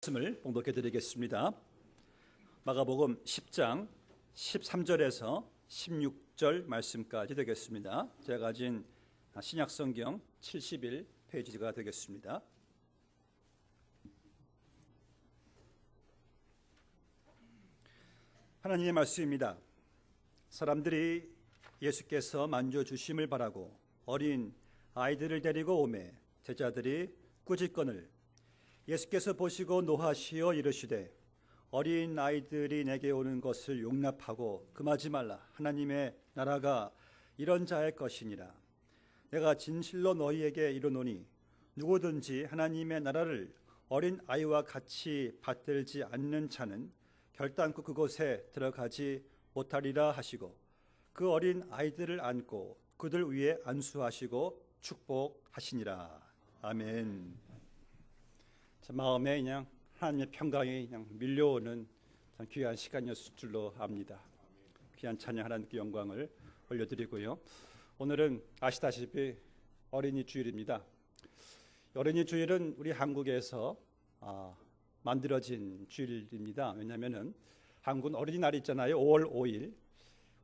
말씀을 봉독해 드리겠습니다. 마가복음 10장 13절에서 16절 말씀까지 되겠습니다. 제가 가진 신약성경 71페이지가 되겠습니다. 하나님의 말씀입니다. 사람들이 예수께서 만져주심을 바라고 어린 아이들을 데리고 오매 제자들이 꾸짖거늘 예수께서 보시고 노하시어 이르시되 어린 아이들이 내게 오는 것을 용납하고 금하지 말라. 하나님의 나라가 이런 자의 것이니라. 내가 진실로 너희에게 이르노니 누구든지 하나님의 나라를 어린 아이와 같이 받들지 않는 자는 결단코 그곳에 들어가지 못하리라 하시고 그 어린 아이들을 안고 그들 위에 안수하시고 축복하시니라. 아멘. 제 마음에 그냥 하나님의 평강이 그냥 밀려오는 참 귀한 시간이었을 줄로 압니다. 귀한 찬양 하나님께 영광을 올려드리고요. 오늘은 아시다시피 어린이 주일입니다. 어린이 주일은 우리 한국에서 만들어진 주일입니다. 왜냐하면 한국은 어린이날이 있잖아요. 5월 5일.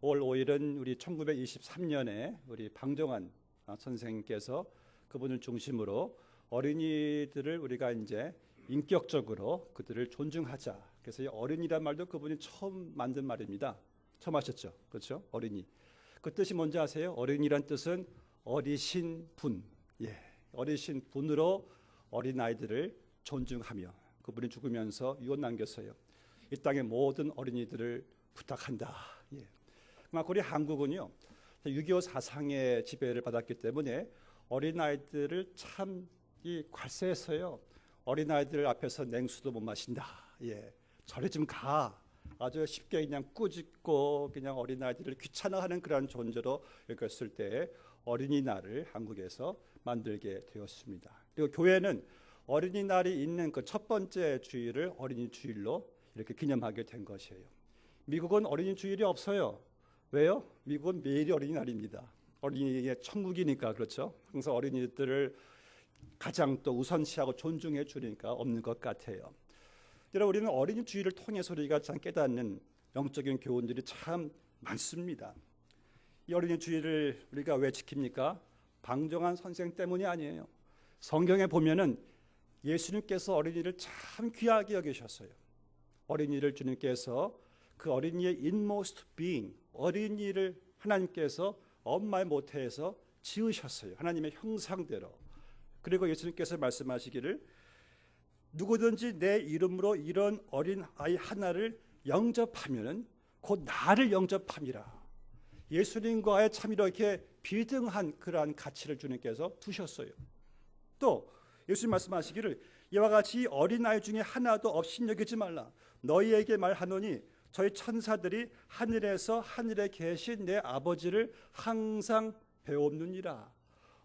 5월 5일은 우리 1923년에 우리 방정환 선생님께서 그분을 중심으로 어린이들을 우리가 이제 인격적으로 그들을 존중하자. 그래서 이 어린이란 말도 그분이 처음 만든 말입니다. 처음 하셨죠, 그렇죠? 어린이. 그 뜻이 뭔지 아세요? 어린이란 뜻은 어리신 분. 어리신 분으로 어린 아이들을 존중하며 그분이 죽으면서 유언 남겼어요. 이 땅의 모든 어린이들을 부탁한다. 그만큼 우리 한국은요, 6.25 사상의 지배를 받았기 때문에 어린 아이들을 참 괄세해서요. 어린아이들 앞에서 냉수도 못 마신다. 저리 좀 가. 아주 쉽게 그냥 꾸짖고 그냥 어린아이들을 귀찮아하는 그런 존재로 여겼을 때 어린이날을 한국에서 만들게 되었습니다. 그리고 교회는 어린이날이 있는 그 첫 번째 주일을 어린이 주일로 이렇게 기념하게 된 것이에요. 미국은 어린이 주일이 없어요. 왜요? 미국은 매일이 어린이날입니다. 어린이의 천국이니까. 그렇죠? 항상 어린이들을 가장 또 우선시하고 존중해 주니까 없는 것 같아요. 여러분, 우리는 어린이 주일을 통해서 우리가 참 깨닫는 영적인 교훈들이 참 많습니다. 이 어린이 주일을 우리가 왜 지킵니까? 방정환 선생 때문이 아니에요. 성경에 보면은 예수님께서 어린이를 참 귀하게 여기셨어요. 어린이를 주님께서 그 어린이의 inmost being, 어린이를 하나님께서 엄마의 모태에서 지으셨어요. 하나님의 형상대로. 그리고 예수님께서 말씀하시기를 누구든지 내 이름으로 이런 어린 아이 하나를 영접하면은 곧 나를 영접함이라. 예수님과의 참 이렇게 비등한 그러한 가치를 주님께서 두셨어요. 또 예수님 말씀하시기를 이와 같이 어린 아이 중에 하나도 없인 여기지 말라. 너희에게 말하노니 저희 천사들이 하늘에서 하늘에 계신 내 아버지를 항상 배웁느니라.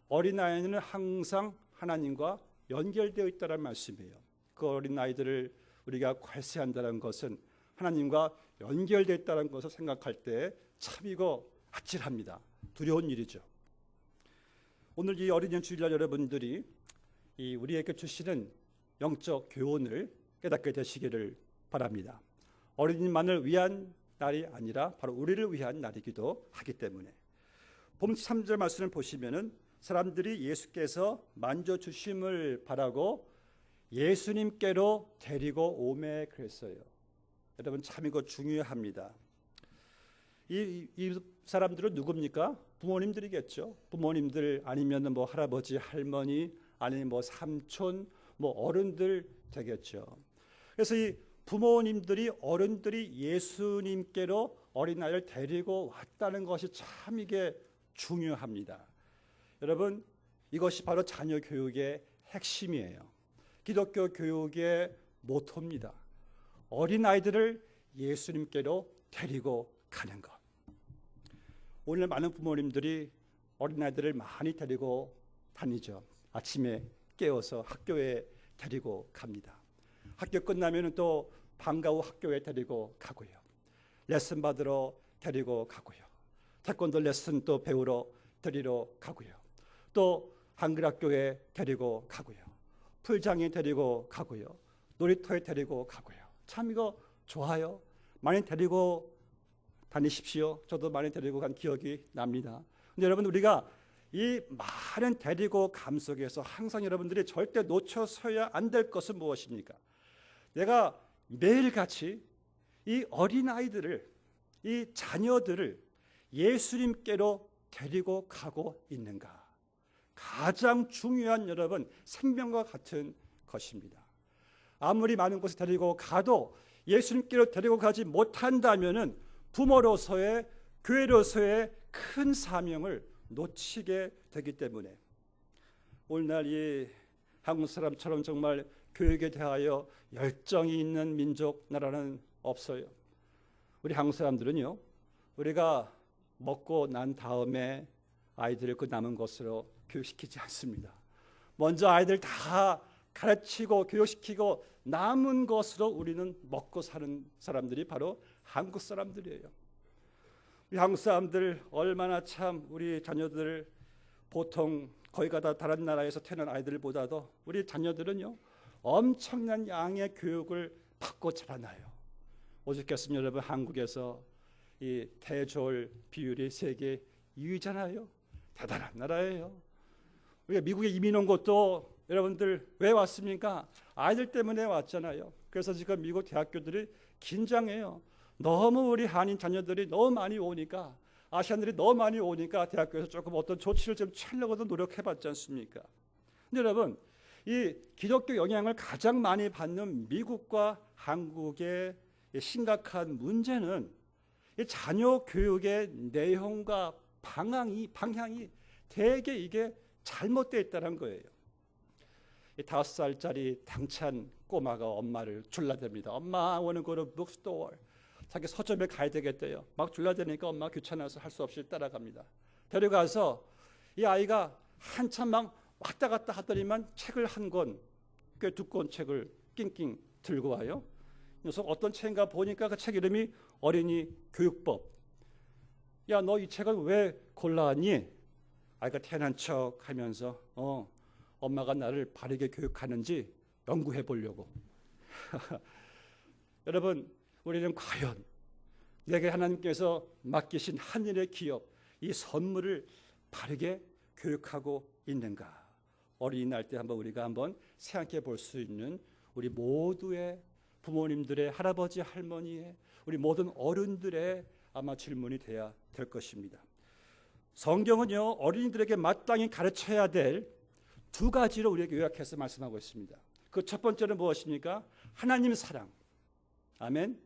어린아이는 항상 하나님과 연결되어 있다는 말씀이에요. 그 어린아이들을 우리가 괄세한다는 것은 하나님과 연결되어 있다는 것을 생각할 때 참 이거 아찔합니다. 두려운 일이죠. 오늘 이 어린이 주일날 여러분들이 이 우리에게 주시는 영적 교훈을 깨닫게 되시기를 바랍니다. 어린이만을 위한 날이 아니라 바로 우리를 위한 날이기도 하기 때문에 봄 3절 말씀을 보시면은 사람들이 예수께서 만져주심을 바라고 예수님께로 데리고 오매 그랬어요. 여러분 참 이거 중요합니다. 이 사람들은 누굽니까? 부모님들이겠죠. 부모님들 아니면 뭐 할아버지, 할머니, 아니면 뭐 삼촌, 뭐 어른들 되겠죠. 그래서 이 부모님들이 어른들이 예수님께로 어린아이를 데리고 왔다는 것이 참 이게 중요합니다. 여러분 이것이 바로 자녀 교육의 핵심이에요. 기독교 교육의 모토입니다. 어린아이들을 예수님께로 데리고 가는 것. 오늘 많은 부모님들이 어린아이들을 많이 데리고 다니죠. 아침에 깨워서 학교에 데리고 갑니다. 학교 끝나면 또 방과 후 학교에 데리고 가고요. 레슨 받으러 데리고 가고요. 태권도 레슨 또 배우러 데리러 가고요. 또 한글학교에 데리고 가고요. 풀장에 데리고 가고요. 놀이터에 데리고 가고요. 참 이거 좋아요. 많이 데리고 다니십시오. 저도 많이 데리고 간 기억이 납니다. 근데 여러분, 우리가 이 많은 데리고 감 속에서 항상 여러분들이 절대 놓쳐서야 안 될 것은 무엇입니까? 내가 매일같이 이 어린아이들을, 이 자녀들을 예수님께로 데리고 가고 있는가? 가장 중요한 여러분, 생명과 같은 것입니다. 아무리 많은 곳에 데리고 가도 예수님께로 데리고 가지 못한다면은 부모로서의, 교회로서의 큰 사명을 놓치게 되기 때문에 오늘날 이 한국 사람처럼 정말 교육에 대하여 열정이 있는 민족, 나라는 없어요. 우리 한국 사람들은요, 우리가 먹고 난 다음에 아이들을 그 남은 것으로 교육시키지 않습니다. 먼저 아이들 다 가르치고 교육시키고 남은 것으로 우리는 먹고 사는 사람들이 바로 한국 사람들이에요. 우리 한국 사람들 얼마나 참 우리 자녀들, 보통 거의 다 다른 나라에서 태어난 아이들보다도 우리 자녀들은요 엄청난 양의 교육을 받고 자라나요. 오죽했으면 여러분, 한국에서 이 대졸 비율이 세계 2위잖아요. 대단한 나라예요. 우리가 미국에 이민 온 것도 여러분들 왜 왔습니까? 아이들 때문에 왔잖아요. 그래서 지금 미국 대학교들이 긴장해요. 너무 우리 한인 자녀들이 너무 많이 오니까, 아시안들이 너무 많이 오니까 대학교에서 조금 어떤 조치를 좀 취하려고도 노력해봤지 않습니까? 근데 여러분, 이 기독교 영향을 가장 많이 받는 미국과 한국의 심각한 문제는 이 자녀 교육의 내용과 방향이 되게 이게 잘못되어 있다는 거예요. 5살짜리 당찬 꼬마가 엄마를 졸라댑니다. 엄마, I want to go to bookstore. 자기 서점에 가야 되겠대요. 막 졸라대니까 엄마가 귀찮아서 할 수 없이 따라갑니다. 데려가서 이 아이가 한참 막 왔다 갔다 하더니만 책을 한 권, 꽤 두꺼운 책을 낑낑 들고 와요. 녀석 어떤 책인가 보니까 그 책 이름이 어린이 교육법. 야, 너 이 책을 왜 골라왔니? 아이가 태어난 척 하면서 엄마가 나를 바르게 교육하는지 연구해 보려고. 여러분, 우리는 과연 내게 하나님께서 맡기신 하늘의 기업, 이 선물을 바르게 교육하고 있는가? 어린이날 때 우리가 한번 생각해 볼 수 있는 우리 모두의 부모님들의, 할아버지 할머니의, 우리 모든 어른들의 아마 질문이 돼야 될 것입니다. 성경은요, 어린이들에게 마땅히 가르쳐야 될 2가지로 우리에게 요약해서 말씀하고 있습니다. 그 첫 번째는 무엇입니까? 하나님 사랑. 아멘.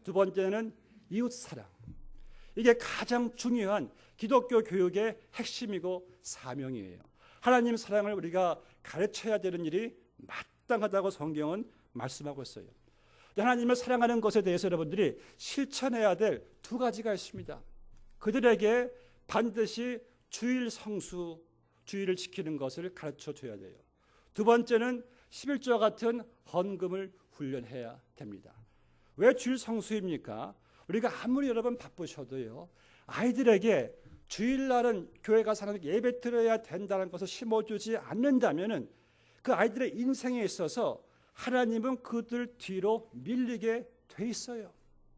2번째는 이웃 사랑. 이게 가장 중요한 기독교 교육의 핵심이고 사명이에요. 하나님 사랑을 우리가 가르쳐야 되는 일이 마땅하다고 성경은 말씀하고 있어요. 하나님을 사랑하는 것에 대해서 여러분들이 실천해야 될 2가지가 있습니다. 그들에게 반드시 주일 성수, 주일을 지키는 것을 가르쳐 줘야 돼요. 2번째는 11조와 같은 헌금을 훈련해야 됩니다. 왜 주일 성수입니까? 우리가 아무리 여러분 바쁘셔도요, 아이들에게 주일날은 교회 가서 하나님 예배 드려야 된다는 것을 심어주지 않는다면은 그 아이들의 인생에 있어서 하나님은 그들 뒤로 밀리게 돼 있어요.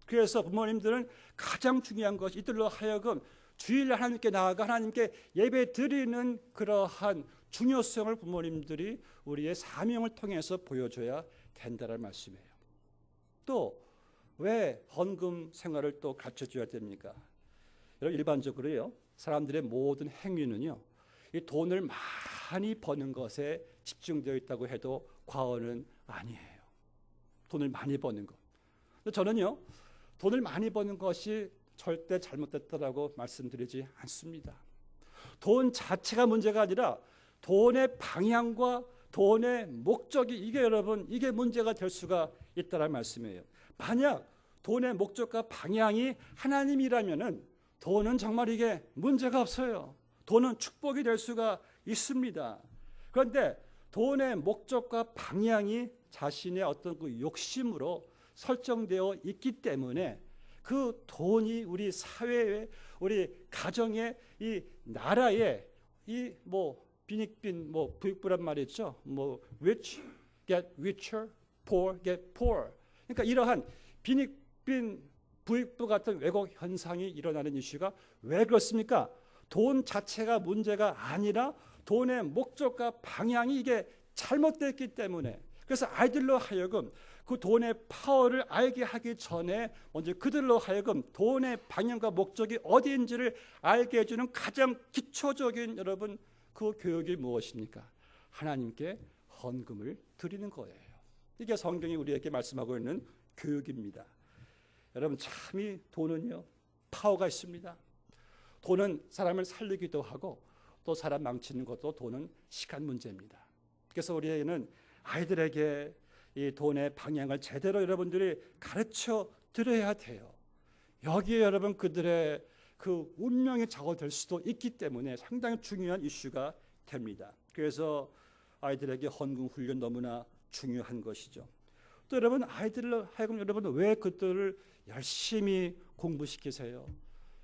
그래서 부모님들은 가장 중요한 것이 이들로 하여금 주일날 하나님께 나아가 하나님께 예배 드리는 그러한 중요성을 부모님들이 우리의 사명을 통해서 보여줘야 된다는 말씀이에요. 또 왜 헌금 생활을 또 가르쳐줘야 됩니까? 여러분, 일반적으로요, 사람들의 모든 행위는요, 이 돈을 많이 버는 것에 집중되어 있다고 해도 과언은 아니에요. 돈을 많이 버는 것. 저는요, 돈을 많이 버는 것이 절대 잘못됐다라고 말씀드리지 않습니다. 돈 자체가 문제가 아니라 돈의 방향과 돈의 목적이, 이게 여러분, 이게 문제가 될 수가 있다는 말씀이에요. 만약 돈의 목적과 방향이 하나님이라면은 돈은 정말 이게 문제가 없어요. 돈은 축복이 될 수가 있습니다. 그런데 돈의 목적과 방향이 자신의 어떤 그 욕심으로 설정되어 있기 때문에 그 돈이 우리 사회에, 우리 가정에, 이 나라에 이 빈익빈 부익부란 말이 있죠. rich get richer, poor get poor. 그러니까 이러한 빈익빈 부익부 같은 왜곡 현상이 일어나는 이슈가 왜 그렇습니까? 돈 자체가 문제가 아니라 돈의 목적과 방향이 이게 잘못됐기 때문에, 그래서 아이들로 하여금 그 돈의 파워를 알게 하기 전에 먼저 그들로 하여금 돈의 방향과 목적이 어디인지를 알게 해주는 가장 기초적인 여러분 그 교육이 무엇입니까? 하나님께 헌금을 드리는 거예요. 이게 성경이 우리에게 말씀하고 있는 교육입니다. 여러분 참 이 돈은요 파워가 있습니다. 돈은 사람을 살리기도 하고 또 사람 망치는 것도 돈은 시간 문제입니다. 그래서 우리에게는 아이들에게 이 돈의 방향을 제대로 여러분들이 가르쳐 드려야 돼요. 여기에 여러분 그들의 그 운명이 작업될 수도 있기 때문에 상당히 중요한 이슈가 됩니다. 그래서 아이들에게 헌금 훈련 너무나 중요한 것이죠. 또 여러분 아이들을 하여금 여러분 왜 그들을 열심히 공부시키세요?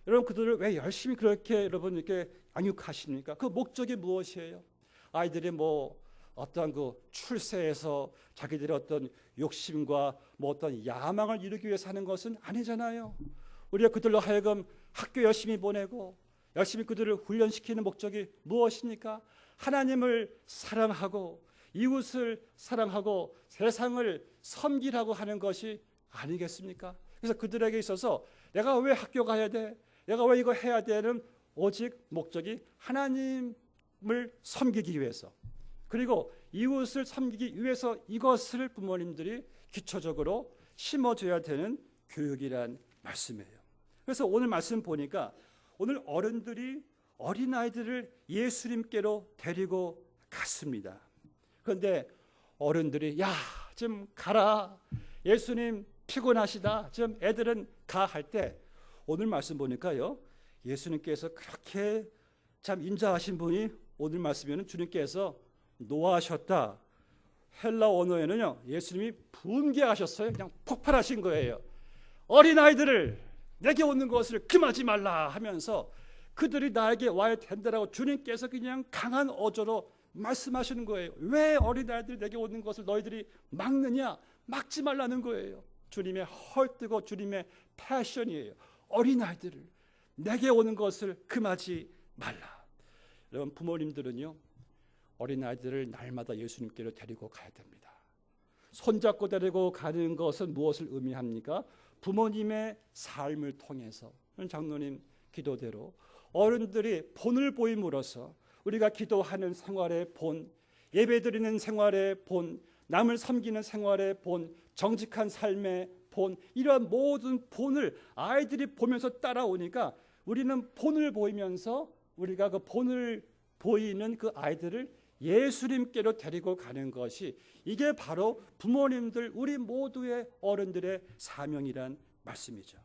여러분 그들을 왜 열심히 그렇게 여러분 이렇게 양육하십니까? 그 목적이 무엇이에요? 아이들이 뭐 어떤 그 출세에서 자기들의 어떤 욕심과 뭐 어떤 야망을 이루기 위해서 하는 것은 아니잖아요. 우리가 그들로 하여금 학교 열심히 보내고 열심히 그들을 훈련시키는 목적이 무엇입니까? 하나님을 사랑하고 이웃을 사랑하고 세상을 섬기라고 하는 것이 아니겠습니까? 그래서 그들에게 있어서 내가 왜 학교 가야 돼? 내가 왜 이거 해야 되는 오직 목적이 하나님을 섬기기 위해서, 그리고 이웃을 섬기기 위해서 이것을 부모님들이 기초적으로 심어줘야 되는 교육이란 말씀이에요. 그래서 오늘 말씀 보니까 오늘 어른들이 어린아이들을 예수님께로 데리고 갔습니다. 그런데 어른들이 야, 좀 가라. 예수님 피곤하시다. 좀 애들은 가 할 때 오늘 말씀 보니까요. 예수님께서 그렇게 참 인자하신 분이 오늘 말씀에는 주님께서 노하셨다. 헬라 언어에는요. 예수님이 분개하셨어요. 그냥 폭발하신 거예요. 어린아이들을 내게 오는 것을 금하지 말라 하면서 그들이 나에게 와야 된다라고 주님께서 그냥 강한 어조로 말씀하시는 거예요. 왜 어린아이들이 내게 오는 것을 너희들이 막느냐? 막지 말라는 거예요. 주님의 헐뜨고 주님의 패션이에요. 어린아이들을 내게 오는 것을 금하지 말라. 여러분 부모님들은요. 어린아이들을 날마다 예수님께로 데리고 가야 됩니다. 손잡고 데리고 가는 것은 무엇을 의미합니까? 부모님의 삶을 통해서 장로님 기도대로 어른들이 본을 보임으로써 우리가 기도하는 생활의 본, 예배드리는 생활의 본, 남을 섬기는 생활의 본, 정직한 삶의 본, 이러한 모든 본을 아이들이 보면서 따라오니까 우리는 본을 보이면서 우리가 그 본을 보이는 그 아이들을 예수님께로 데리고 가는 것이 이게 바로 부모님들 우리 모두의 어른들의 사명이란 말씀이죠.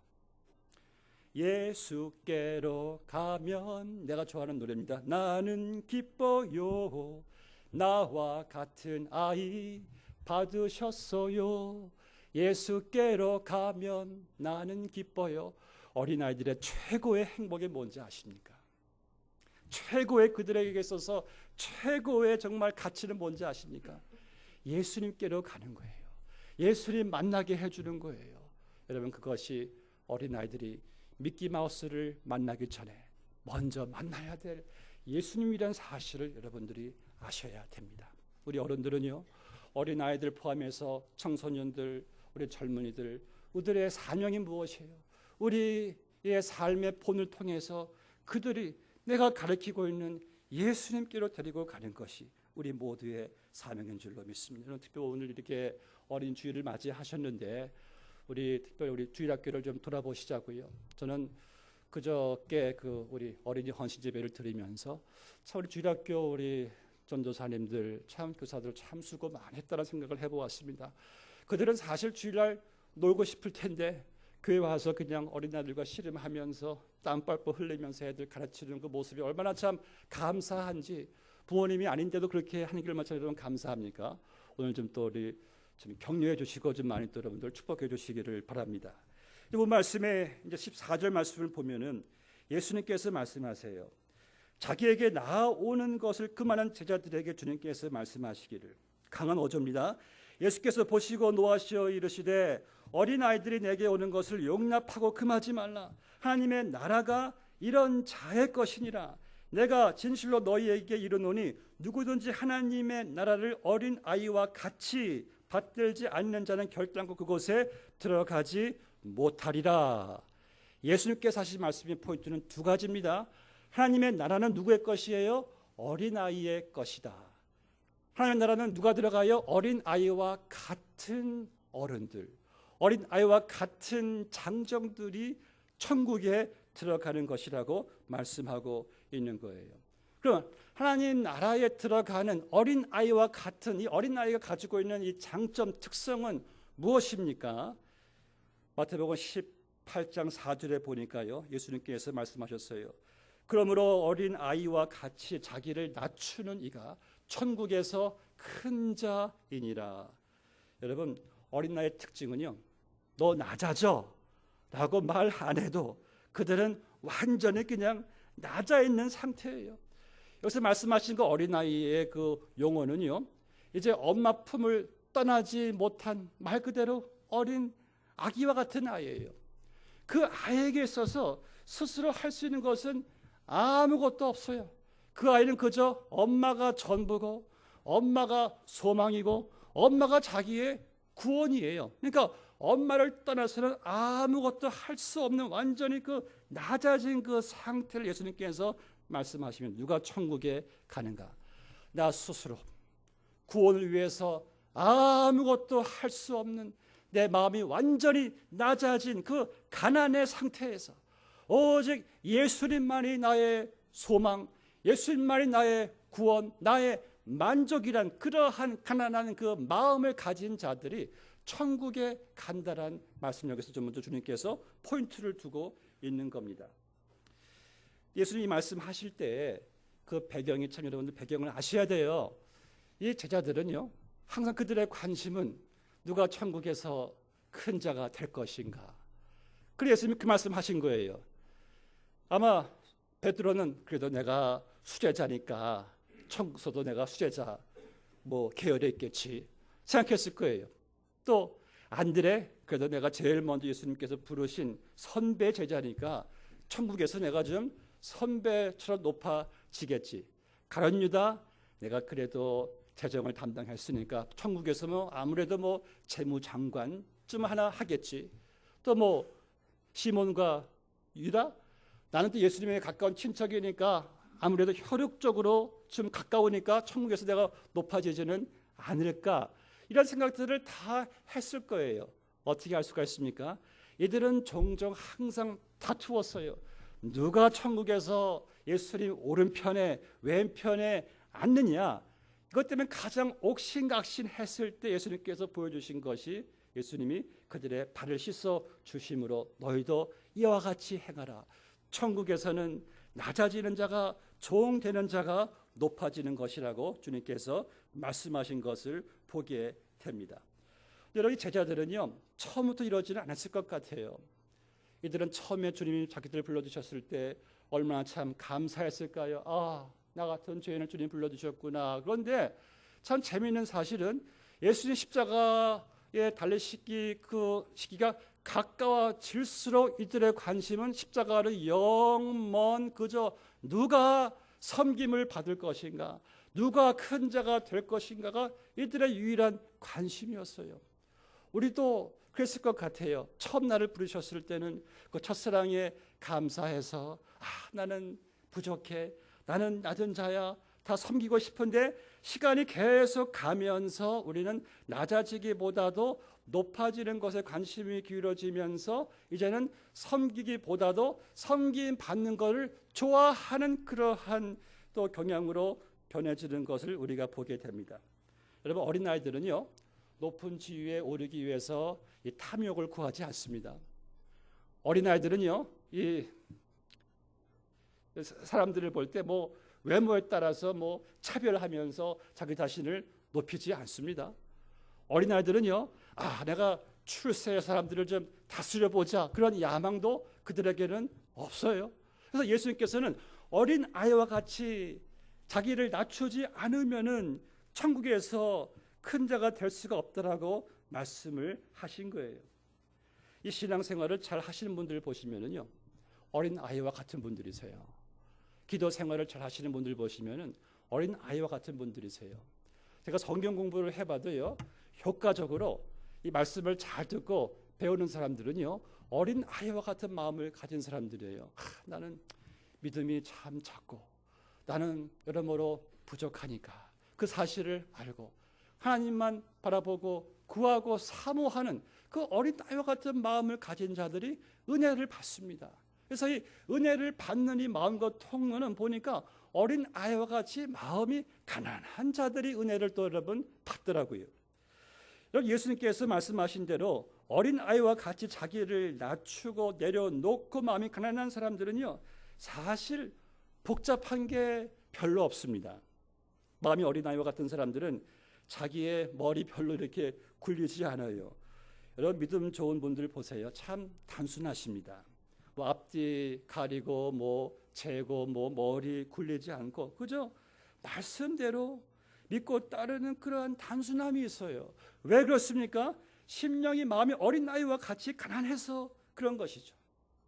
예수께로 가면, 내가 좋아하는 노래입니다. 나는 기뻐요. 나와 같은 아이 받으셨어요. 예수께로 가면 나는 기뻐요. 어린아이들의 최고의 행복이 뭔지 아십니까? 최고의 그들에게 있어서 최고의 정말 가치는 뭔지 아십니까? 예수님께로 가는 거예요. 예수님 만나게 해주는 거예요. 여러분 그것이 어린아이들이 미키마우스를 만나기 전에 먼저 만나야 될 예수님이라는 사실을 여러분들이 아셔야 됩니다. 우리 어른들은요. 어린아이들 포함해서 청소년들, 우리 젊은이들, 우리들의 사명이 무엇이에요? 우리의 삶의 본을 통해서 그들이 내가 가르치고 있는 예수님께로 데리고 가는 것이 우리 모두의 사명인 줄로 믿습니다. 특별히 오늘 이렇게 어린 주일을 맞이하셨는데 우리 특별히 우리 주일학교를 좀 돌아보시자고요. 저는 그저께 그 우리 어린이 헌신 예배를 드리면서 참 우리 주일학교 우리 전도사님들 참 교사들 참 수고 많이 했다는 생각을 해보았습니다. 그들은 사실 주일날 놀고 싶을 텐데 교회 와서 그냥 어린아이들과 씨름하면서 땀 뻘뻘 흘리면서 애들 가르치는 그 모습이 얼마나 참 감사한지, 부모님이 아닌데도 그렇게 하는 길 마쳐 여러분 감사합니까? 오늘 좀 또 우리 좀 격려해 주시고 좀 많이 또 여러분들 축복해 주시기를 바랍니다. 이 말씀에 이제 14절 말씀을 보면은 예수님께서 말씀하세요. 자기에게 나아오는 것을 그만한 제자들에게 주님께서 말씀하시기를, 강한 어조입니다. 예수께서 보시고 노하시어 이르시되 어린아이들이 내게 오는 것을 용납하고 금하지 말라. 하나님의 나라가 이런 자의 것이니라. 내가 진실로 너희에게 이르노니 누구든지 하나님의 나라를 어린아이와 같이 받들지 않는 자는 결단코 그곳에 들어가지 못하리라. 예수님께서 하신 말씀의 포인트는 두 가지입니다. 하나님의 나라는 누구의 것이에요? 어린아이의 것이다. 하나님의 나라는 누가 들어가요? 어린아이와 같은 어른들, 어린아이와 같은 장정들이 천국에 들어가는 것이라고 말씀하고 있는 거예요. 그럼 하나님 나라에 들어가는 어린아이와 같은 이 어린아이가 가지고 있는 이 장점 특성은 무엇입니까? 마태복음 18장 4절에 보니까요, 예수님께서 말씀하셨어요. 그러므로 어린아이와 같이 자기를 낮추는 이가 천국에서 큰 자이니라. 여러분, 어린아이의 특징은요, 너 낮아져 라고 말 안 해도 그들은 완전히 그냥 낮아 있는 상태예요. 여기서 말씀하신 그 어린아이의 그 용어는요, 이제 엄마 품을 떠나지 못한 말 그대로 어린 아기와 같은 아이예요. 그 아이에게 있어서 스스로 할 수 있는 것은 아무것도 없어요. 그 아이는 그저 엄마가 전부고 엄마가 소망이고 엄마가 자기의 구원이에요. 그러니까 엄마를 떠나서는 아무것도 할 수 없는 완전히 그 낮아진 그 상태를 예수님께서 말씀하시면 누가 천국에 가는가? 나 스스로 구원을 위해서 아무것도 할 수 없는 내 마음이 완전히 낮아진 그 가난의 상태에서 오직 예수님만이 나의 소망, 예수님만이 나의 구원, 나의 만족이란 그러한 가난한 그 마음을 가진 자들이 천국에 간다란 말씀 여기서 좀 먼저 주님께서 포인트를 두고 있는 겁니다. 예수님이 말씀하실 때 그 배경이 참 여러분들 배경을 아셔야 돼요. 이 제자들은요, 항상 그들의 관심은 누가 천국에서 큰 자가 될 것인가. 그래서 예수님이 그 말씀하신 거예요. 아마 베드로는 그래도 내가 수제자니까 천국서도 내가 수제자 뭐 계열에 있겠지 생각했을 거예요. 또 안드레, 그래도 내가 제일 먼저 예수님께서 부르신 선배 제자니까 천국에서 내가 좀 선배처럼 높아지겠지. 가룟 유다, 내가 그래도 재정을 담당했으니까 천국에서 뭐 아무래도 뭐 재무장관쯤 하나 하겠지. 또 뭐 시몬과 유다, 나는 또 예수님에 가까운 친척이니까 아무래도 혈육적으로 좀 가까우니까 천국에서 내가 높아지지는 않을까. 이런 생각들을 다 했을 거예요. 어떻게 할 수가 있습니까? 이들은 종종 항상 다투었어요. 누가 천국에서 예수님 오른편에 왼편에 앉느냐. 이것 때문에 가장 옥신각신했을 때 예수님께서 보여주신 것이 예수님이 그들의 발을 씻어 주심으로 너희도 이와 같이 행하라. 천국에서는 낮아지는 자가 종되는 자가 높아지는 것이라고 주님께서 말씀하신 것을 보게 됩니다. 여러분, 제자들은요, 처음부터 이러지는 않았을 것 같아요. 이들은 처음에 주님이 자기들을 불러주셨을 때 얼마나 참 감사했을까요? 아, 나 같은 죄인을 주님 불러주셨구나. 그런데 참 재미있는 사실은 예수님 십자가에 달리시기 그 시기가 가까워질수록 이들의 관심은 십자가를 영먼 그저 누가 섬김을 받을 것인가, 누가 큰 자가 될 것인가가 이들의 유일한 관심이었어요. 우리도 그랬을 것 같아요. 처음 나를 부르셨을 때는 그 첫사랑에 감사해서 나는 부족해, 나는 낮은 자야, 다 섬기고 싶은데 시간이 계속 가면서 우리는 낮아지기보다도 높아지는 것에 관심이 기울어지면서 이제는 섬기기보다도 섬김 받는 것을 좋아하는 그러한 또 경향으로 변해지는 것을 우리가 보게 됩니다. 여러분, 어린아이들은요, 높은 지위에 오르기 위해서 이 탐욕을 구하지 않습니다. 어린아이들은요, 이 사람들을 볼 때 뭐 외모에 따라서 뭐 차별하면서 자기 자신을 높이지 않습니다. 어린아이들은요, 내가 출세의 사람들을 좀 다스려 보자, 그런 야망도 그들에게는 없어요. 그래서 예수님께서는 어린아이와 같이 자기를 낮추지 않으면은 천국에서 큰 자가 될 수가 없다라고 말씀을 하신 거예요. 이 신앙생활을 잘 하시는 분들 보시면은요, 어린 아이와 같은 분들이세요. 기도 생활을 잘 하시는 분들 보시면은 어린 아이와 같은 분들이세요. 제가 성경 공부를 해봐도요, 효과적으로 이 말씀을 잘 듣고 배우는 사람들은요, 어린 아이와 같은 마음을 가진 사람들이에요. 나는 믿음이 참 작고 나는 여러모로 부족하니까 그 사실을 알고 하나님만 바라보고 구하고 사모하는 그 어린 아이와 같은 마음을 가진 자들이 은혜를 받습니다. 그래서 이 은혜를 받는 이 마음과 통로는 보니까 어린 아이와 같이 마음이 가난한 자들이 은혜를 또 여러분 받더라고요. 예수님께서 말씀하신 대로 어린 아이와 같이 자기를 낮추고 내려놓고 마음이 가난한 사람들은요, 사실 복잡한 게 별로 없습니다. 마음이 어린 아이와 같은 사람들은 자기의 머리 별로 이렇게 굴리지 않아요. 여러분 믿음 좋은 분들 보세요. 참 단순하십니다. 뭐 앞뒤 가리고 뭐 재고 뭐 머리 굴리지 않고 그저 말씀대로 믿고 따르는 그러한 단순함이 있어요. 왜 그렇습니까? 심령이 마음이 어린아이와 같이 가난해서 그런 것이죠.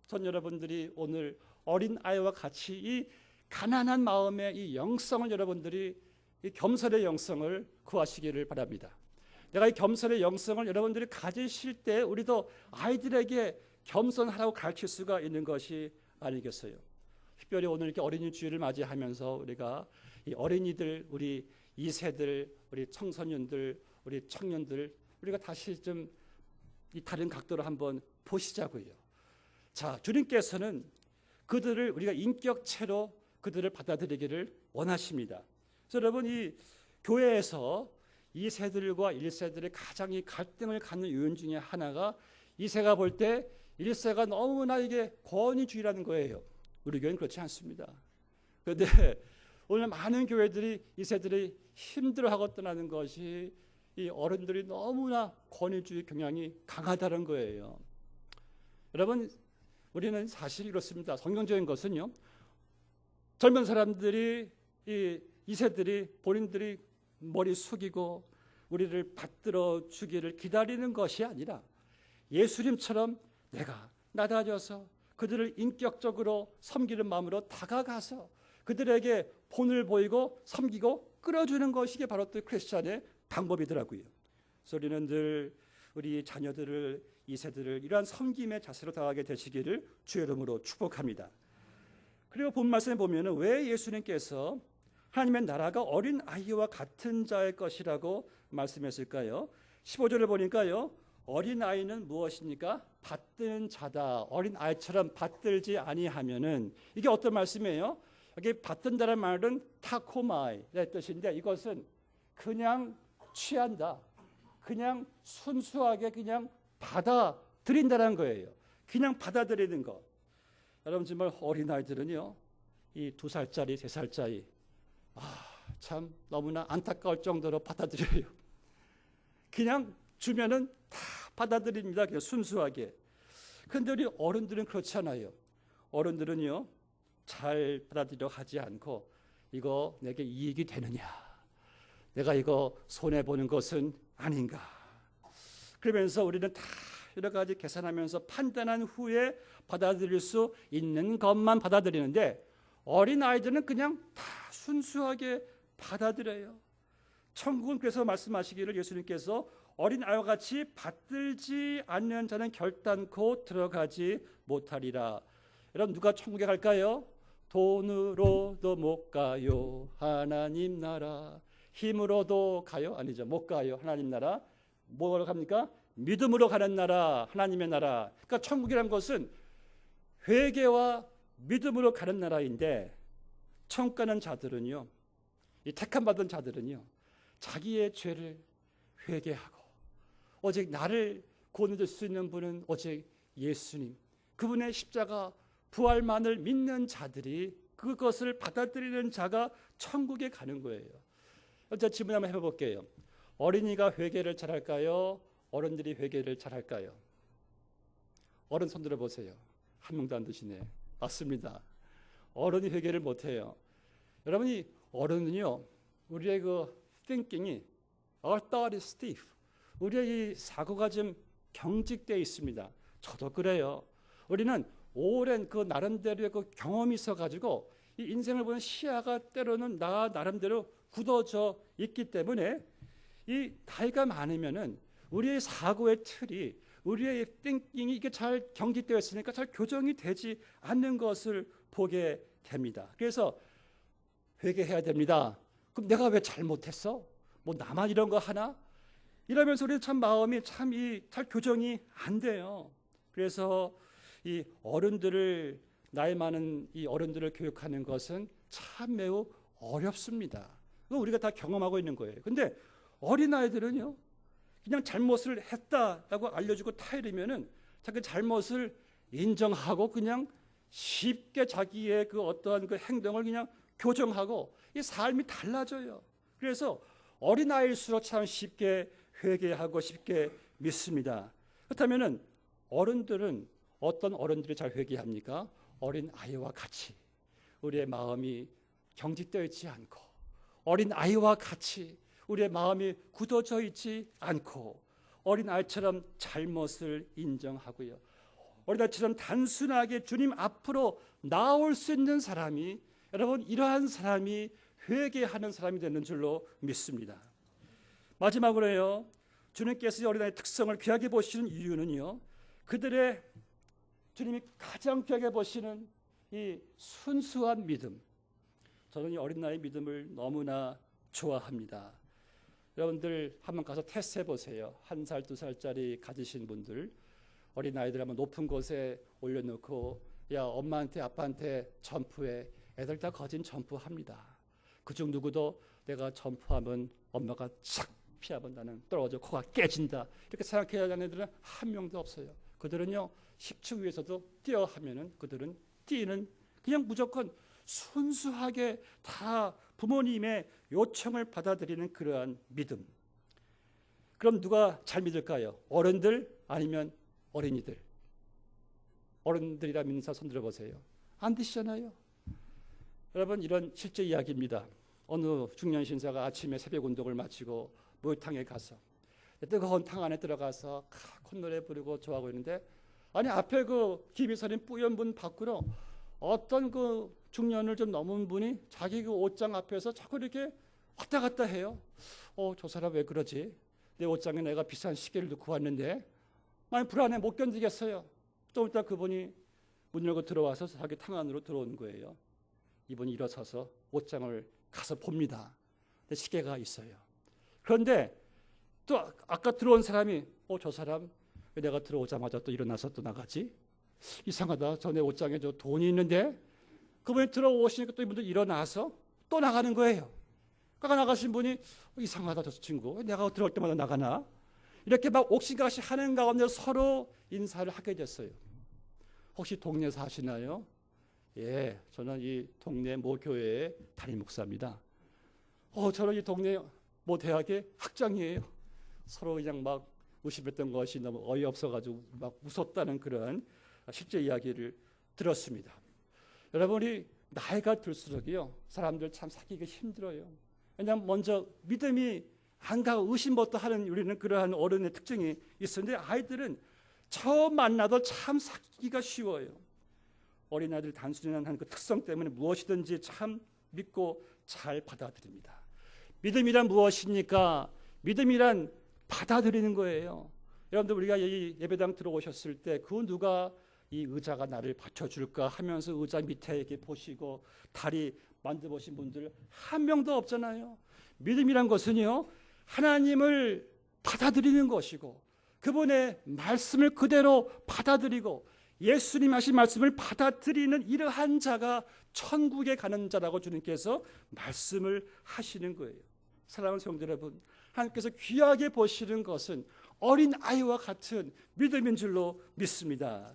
전 여러분들이 오늘 어린아이와 같이 이 가난한 마음의 이 영성을 여러분들이 이 겸손의 영성을 구하시기를 바랍니다. 내가 이 겸손의 영성을 여러분들이 가지실 때 우리도 아이들에게 겸손하라고 가르칠 수가 있는 것이 아니겠어요. 특별히 오늘 이렇게 어린이 주일을 맞이하면서 우리가 이 어린이들, 우리 2세들, 우리 청소년들, 우리 청년들 우리가 다시 좀 이 다른 각도로 한번 보시자고요. 자, 주님께서는 그들을 우리가 인격체로 그들을 받아들이기를 원하십니다. 그래서 여러분 이 교회에서 2세들과 1세들의 가장 이 갈등을 갖는 요인 중에 하나가 2세가 볼 때 1세가 너무나 이게 권위주의라는 거예요. 우리 교회는 그렇지 않습니다. 그런데 오늘 많은 교회들이 2세들이 힘들어하고 떠나는 것이 이 어른들이 너무나 권위주의 경향이 강하다는 거예요. 여러분 우리는 사실 이렇습니다. 성경적인 것은요, 젊은 사람들이 이 2세들이 본인들이 머리 숙이고 우리를 받들어 주기를 기다리는 것이 아니라 예수님처럼 내가 낮아져서 그들을 인격적으로 섬기는 마음으로 다가가서 그들에게 본을 보이고 섬기고 끌어주는 것이 바로 또 크리스찬의 방법이더라고요. 그래서 우리는 늘 우리 자녀들을 2세들을 이러한 섬김의 자세로 다가가게 되시기를 주의 이름으로 축복합니다. 그리고 본 말씀에 보면은 왜 예수님께서 하나님의 나라가 어린 아이와 같은 자의 것이라고 말씀했을까요? 15절을 보니까요, 어린 아이는 무엇입니까? 받드는 자다. 어린 아이처럼 받들지 아니하면은 이게 어떤 말씀이에요? 여기 받든다는 말은 타코마이의 뜻인데 이것은 그냥 취한다. 그냥 순수하게 그냥 받아들인다는 거예요. 그냥 받아들이는 것. 여러분 정말 어린 아이들은요, 이 2살짜리, 3살짜리 참 너무나 안타까울 정도로 받아들여요. 그냥 주면은 다 받아들입니다. 그냥 순수하게. 그런데 우리 어른들은 그렇지 않아요. 어른들은요, 잘 받아들여 하지 않고 이거 내게 이익이 되느냐, 내가 이거 손해보는 것은 아닌가, 그러면서 우리는 다 여러 가지 계산하면서 판단한 후에 받아들일 수 있는 것만 받아들이는데 어린아이들은 그냥 다 순수하게 받아들여요. 천국은 그래서 말씀하시기를 예수님께서 어린아이와 같이 받들지 않는 자는 결단코 들어가지 못하리라. 여러분 누가 천국에 갈까요? 돈으로도 못 가요. 하나님 나라. 힘으로도 가요? 아니죠. 못 가요. 하나님 나라. 뭐로 갑니까? 믿음으로 가는 나라. 하나님의 나라. 그러니까 천국이란 것은 회개와 믿음으로 가는 나라인데 천국 가는 자들은요, 이 택함 받은 자들은요, 자기의 죄를 회개하고 오직 나를 구원해 줄 수 있는 분은 오직 예수님, 그분의 십자가 부활만을 믿는 자들이 그것을 받아들이는 자가 천국에 가는 거예요. 자, 질문 한번 해볼게요. 어린이가 회개를 잘할까요? 어른들이 회개를 잘할까요? 어른 손 들어보세요. 한 명도 안 드시네. 맞습니다. 어른이 회개를 못해요. 여러분이 어른은요, 우리의 그 thinking이 Our thought is stiff. 우리의 이 사고가 좀 경직되어 있습니다. 저도 그래요. 우리는 오랜 그 나름대로의 그 경험이 있어가지고 이 인생을 보는 시야가 때로는 나 나름대로 굳어져 있기 때문에 이 나이가 많으면은 우리의 사고의 틀이, 우리의 띵킹이 이게 잘 경직되어 있으니까 잘 교정이 되지 않는 것을 보게 됩니다. 그래서 회개해야 됩니다. 그럼 내가 왜 잘못했어? 뭐 나만 이런 거 하나? 이러면서 우리 참 마음이 참 잘 교정이 안 돼요. 그래서 이 어른들을, 나이 많은 이 어른들을 교육하는 것은 참 매우 어렵습니다. 그건 우리가 다 경험하고 있는 거예요. 근데 어린아이들은요, 그냥 잘못을 했다라고 알려주고 타이르면은 자기 잘못을 인정하고 그냥 쉽게 자기의 그 어떠한 그 행동을 그냥 교정하고 이 삶이 달라져요. 그래서 어린아이일수록 참 쉽게 회개하고 쉽게 믿습니다. 그렇다면은 어른들은 어떤 어른들이 잘 회개합니까? 어린 아이와 같이 우리의 마음이 경직되어 있지 않고, 어린 아이와 같이 우리의 마음이 굳어져 있지 않고, 어린 아이처럼 잘못을 인정하고요, 어린 아이처럼 단순하게 주님 앞으로 나올 수 있는 사람이, 여러분, 이러한 사람이 회개하는 사람이 되는 줄로 믿습니다. 마지막으로요, 주님께서 어린아이의 특성을 귀하게 보시는 이유는요, 그들의, 주님이 가장 귀하게 보시는 이 순수한 믿음. 저는 이 어린아이의 믿음을 너무나 좋아합니다. 여러분들 한번 가서 테스트해 보세요. 1살, 2살짜리 가지신 분들, 어린아이들 한번 높은 곳에 올려놓고, 야, 엄마한테 아빠한테 점프해. 애들 다 거진 점프합니다. 그중 누구도 내가 점프하면 엄마가 착 피하면 나는 떨어져 코가 깨진다, 이렇게 생각해야 하는 애들은 한 명도 없어요. 그들은요, 10층 위에서도 뛰어 하면은 그들은 뛰는, 그냥 무조건 순수하게 다 부모님의 요청을 받아들이는 그러한 믿음. 그럼 누가 잘 믿을까요? 어른들 아니면 어린이들? 어른들이라 믿는 사람 손 들어보세요. 안 되시잖아요. 여러분, 이런 실제 이야기입니다. 어느 중년 신사가 아침에 새벽 운동을 마치고 목욕탕에 가서 뜨거운 탕 안에 들어가서 콧노래 부르고 좋아하고 있는데, 아니 앞에 그 기비 서린 뿌연 분 밖으로 어떤 그 중년을 좀 넘은 분이 자기 그 옷장 앞에서 자꾸 이렇게 왔다 갔다 해요. 저 사람 왜 그러지? 내 옷장에 내가 비싼 시계를 넣고 왔는데, 많이 불안해, 못 견디겠어요. 좀 이따 그분이 문 열고 들어와서 자기 탕 안으로 들어오는 거예요. 이분이 일어서서 옷장을 가서 봅니다. 근데 시계가 있어요. 그런데 또 아까 들어온 사람이 저 사람 왜 내가 들어오자마자 또 일어나서 또 나가지? 이상하다. 전에 옷장에 저 돈이 있는데. 그분이 들어오시니까 또 이분도 일어나서 또 나가는 거예요. 아까 나가신 분이 이상하다, 저 친구 내가 들어올 때마다 나가나? 이렇게 막 옥신각신 하는 가운데 서로 인사를 하게 됐어요. 혹시 동네 사시나요? 예, 저는 이 동네 모 교회의 담임 목사입니다. 저는 이 동네 모 대학의 학장이에요. 서로 그냥 막 의심했던 것이 너무 어이없어가지고 막 웃었다는 그런 실제 이야기를 들었습니다. 여러분이 나이가 들수록요, 사람들 참 사귀기 힘들어요. 왜냐하면 먼저 믿음이 안 가고 의심부터 하는 우리는 그러한 어른의 특징이 있었는데, 아이들은 처음 만나도 참 사귀기가 쉬워요. 어린아이들 단순한 그 특성 때문에 무엇이든지 참 믿고 잘 받아들입니다. 믿음이란 무엇입니까? 믿음이란 받아들이는 거예요. 여러분들, 우리가 이 예배당 들어오셨을 때 그 누가 이 의자가 나를 받쳐줄까 하면서 의자 밑에 이렇게 보시고 다리 만져보신 분들 한 명도 없잖아요. 믿음이란 것은요, 하나님을 받아들이는 것이고, 그분의 말씀을 그대로 받아들이고 예수님 하신 말씀을 받아들이는 이러한 자가 천국에 가는 자라고 주님께서 말씀을 하시는 거예요. 사랑하는 성도 여러분, 하나님께서 귀하게 보시는 것은 어린아이와 같은 믿음인 줄로 믿습니다.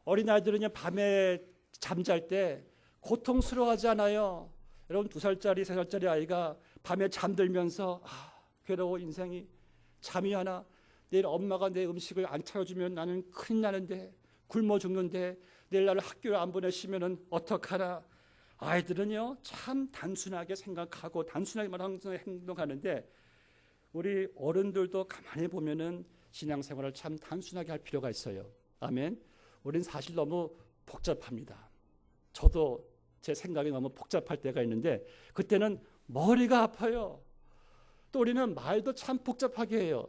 어린아이들은 밤에 잠잘 때 고통스러워하지 않아요. 여러분, 2살짜리, 3살짜리 아이가 밤에 잠들면서 괴로워, 인생이 잠이 안 와. 내일 엄마가 내 음식을 안 차려주면 나는 큰일 나는데, 굶어 죽는데, 내일 나를 학교에 안 보내시면 어떡하나. 아이들은요, 참 단순하게 생각하고 단순하게 말하면서 행동하는데, 우리 어른들도 가만히 보면은 신앙생활을 참 단순하게 할 필요가 있어요. 아멘. 우린 사실 너무 복잡합니다. 저도 제 생각이 너무 복잡할 때가 있는데 그때는 머리가 아파요. 또 우리는 말도 참 복잡하게 해요.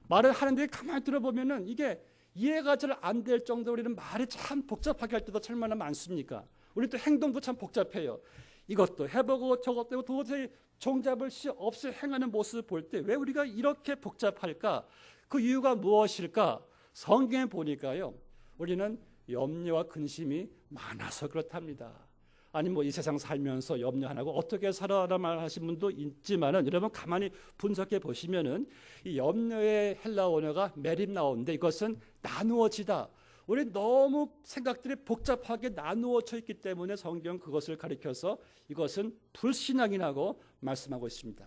말을 하는데 가만히 들어보면은 이게 이해가 잘 안 될 정도로 우리는 말이 참 복잡하게 할 때도 얼마나 많습니까? 우리 또 행동도 참 복잡해요. 이것도 해보고 저것도 해보고 도저히 종잡을 수 없이 행하는 모습을 볼 때 왜 우리가 이렇게 복잡할까? 그 이유가 무엇일까? 성경에 보니까요. 우리는 염려와 근심이 많아서 그렇답니다. 아니 뭐 이 세상 살면서 염려 안 하고 어떻게 살아라 말하신 분도 있지만은 여러분 가만히 분석해 보시면은 이 염려의 헬라 원어가 메림나오는데 이것은 나누어지다. 우리 너무 생각들이 복잡하게 나누어져 있기 때문에 성경 그것을 가리켜서 이것은 불신앙이라고 말씀하고 있습니다.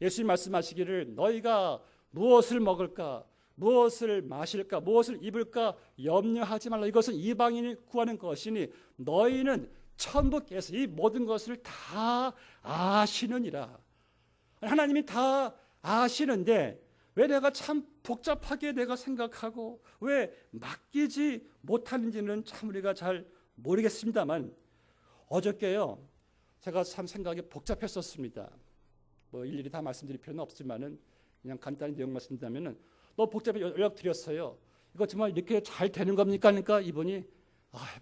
예수님 말씀하시기를 너희가 무엇을 먹을까, 무엇을 마실까, 무엇을 입을까 염려하지 말라. 이것은 이방인이 구하는 것이니 너희는 천부께서 이 모든 것을 다 아시느니라. 하나님이 다 아시는데 왜 내가 참 복잡하게 내가 생각하고 왜 맡기지 못하는지는 참 우리가 잘 모르겠습니다만 어저께요 제가 참 생각이 복잡했었습니다. 뭐 일일이 다 말씀드릴 필요는 없지만은 그냥 간단히 내용 말씀드리면은 너무 복잡해 연락 드렸어요. 이거 정말 이렇게 잘 되는 겁니까? 그러니까 이분이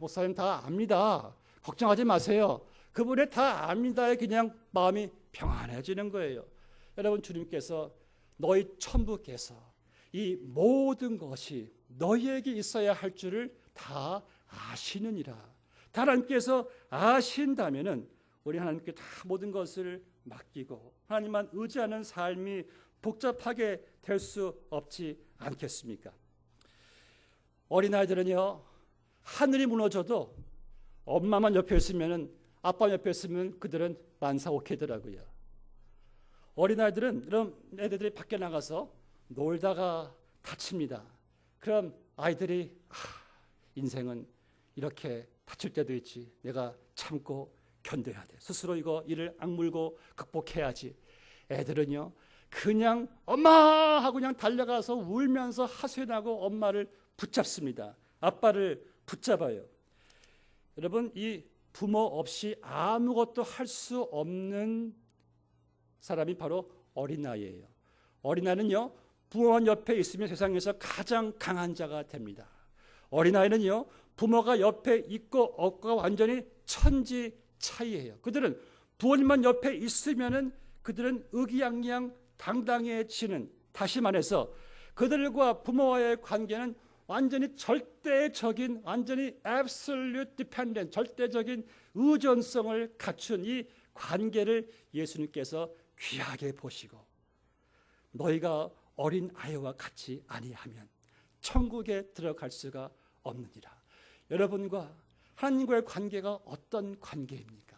목사님 다 압니다. 걱정하지 마세요. 그분이 다 압니다에 그냥 마음이 평안해지는 거예요. 여러분 주님께서 너희 천부께서 이 모든 것이 너희에게 있어야 할 줄을 다 아시느니라. 하나님께서 아신다면은 우리 하나님께 다 모든 것을 맡기고 하나님만 의지하는 삶이 복잡하게 될 수 없지 않겠습니까? 어린아이들은요 하늘이 무너져도 엄마만 옆에 있으면 아빠 옆에 있으면 그들은 만사오케더라고요. 어린아이들은 이런 애들이 밖에 나가서 놀다가 다칩니다. 그럼 아이들이 인생은 이렇게 다칠 때도 있지. 내가 참고 견뎌야 돼. 스스로 이거 이를 악물고 극복해야지. 애들은요 그냥 엄마 하고 그냥 달려가서 울면서 하소연하고 엄마를 붙잡습니다. 아빠를 붙잡아요. 여러분 이 부모 없이 아무것도 할 수 없는 사람이 바로 어린아이예요. 어린아이는요 부모 옆에 있으면 세상에서 가장 강한 자가 됩니다. 어린아이는요 부모가 옆에 있고 없고가 완전히 천지 차이예요. 그들은 부모님만 옆에 있으면은 그들은 의기양양 당당해지는, 다시 말해서 그들과 부모와의 관계는 완전히 절대적인, 완전히 absolute dependent, 절대적인 의존성을 갖춘 이 관계를 예수님께서 귀하게 보시고 너희가 어린 아이와 같이 아니하면 천국에 들어갈 수가 없느니라. 여러분과 하나님과의 관계가 어떤 관계입니까?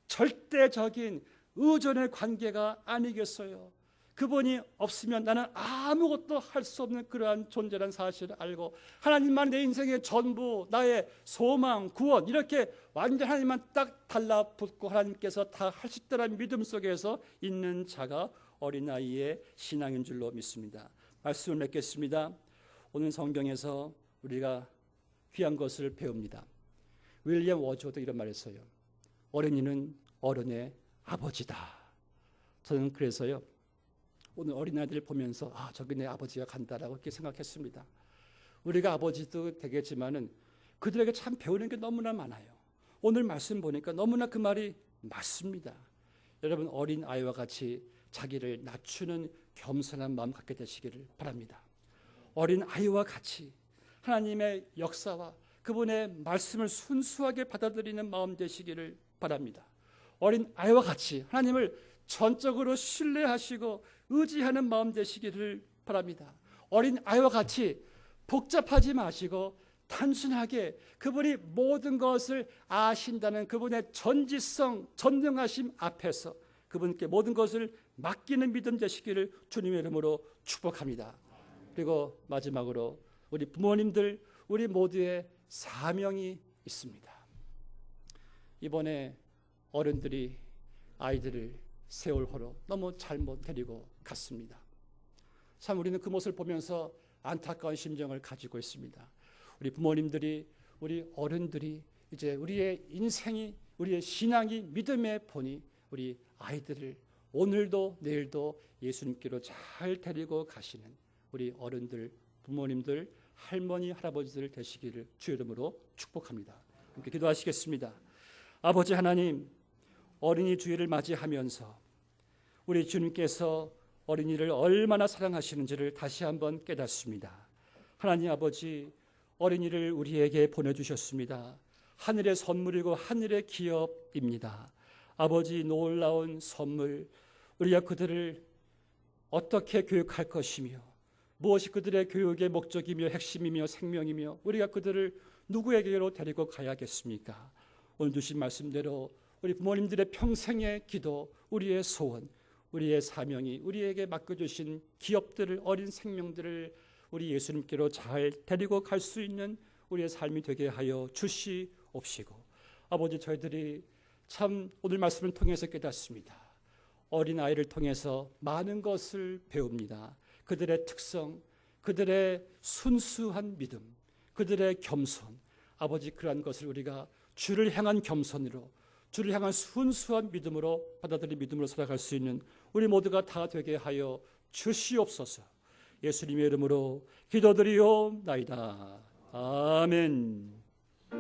절대적인 의존의 관계가 아니겠어요? 그분이 없으면 나는 아무것도 할 수 없는 그러한 존재라는 사실을 알고 하나님만 내 인생의 전부, 나의 소망, 구원 이렇게 완전 하나님만 딱 달라붙고 하나님께서 다 할 수 있다는 믿음 속에서 있는 자가 어린아이의 신앙인 줄로 믿습니다. 말씀을 맺겠습니다. 오늘 성경에서 우리가 귀한 것을 배웁니다. 윌리엄 워즈워드 이런 말을 했어요. 어린이는 어른의 아버지다. 저는 그래서요 오늘 어린아이들을 보면서 저기 내 아버지가 간다라고 이렇게 생각했습니다. 우리가 아버지도 되겠지만은 그들에게 참 배우는 게 너무나 많아요. 오늘 말씀 보니까 너무나 그 말이 맞습니다. 여러분 어린아이와 같이 자기를 낮추는 겸손한 마음 갖게 되시기를 바랍니다. 어린아이와 같이 하나님의 역사와 그분의 말씀을 순수하게 받아들이는 마음 되시기를 바랍니다. 어린아이와 같이 하나님을 전적으로 신뢰하시고 의지하는 마음 되시기를 바랍니다. 어린아이와 같이 복잡하지 마시고 단순하게 그분이 모든 것을 아신다는 그분의 전지성, 전능하심 앞에서 그분께 모든 것을 맡기는 믿음 되시기를 주님의 이름으로 축복합니다. 그리고 마지막으로 우리 부모님들, 우리 모두의 사명이 있습니다. 이번에 어른들이 아이들을 세월호로 너무 잘못 데리고 갔습니다. 참 우리는 그 모습을 보면서 안타까운 심정을 가지고 있습니다. 우리 부모님들이, 우리 어른들이 이제 우리의 인생이, 우리의 신앙이 믿음의 본이 우리 아이들을 오늘도 내일도 예수님께로 잘 데리고 가시는 우리 어른들, 부모님들, 할머니, 할아버지들 되시기를 주의 이름으로 축복합니다. 함께 기도하시겠습니다. 아버지 하나님, 어린이 주일을 맞이하면서 우리 주님께서 어린이를 얼마나 사랑하시는지를 다시 한번 깨닫습니다. 하나님 아버지, 어린이를 우리에게 보내주셨습니다. 하늘의 선물이고 하늘의 기업입니다. 아버지, 놀라운 선물, 우리가 그들을 어떻게 교육할 것이며 무엇이 그들의 교육의 목적이며 핵심이며 생명이며 우리가 그들을 누구에게로 데리고 가야겠습니까? 오늘 주신 말씀대로 우리 부모님들의 평생의 기도, 우리의 소원, 우리의 사명이 우리에게 맡겨주신 기업들을, 어린 생명들을 우리 예수님께로 잘 데리고 갈 수 있는 우리의 삶이 되게 하여 주시옵시고, 아버지, 저희들이 참 오늘 말씀을 통해서 깨닫습니다. 어린아이를 통해서 많은 것을 배웁니다. 그들의 특성, 그들의 순수한 믿음, 그들의 겸손, 아버지, 그러한 것을 우리가 주를 향한 겸손으로, 주를 향한 순수한 믿음으로 받아들인 믿음으로 살아갈 수 있는 우리 모두가 다 되게 하여 주시옵소서. 예수님의 이름으로 기도드리옵나이다. 아멘.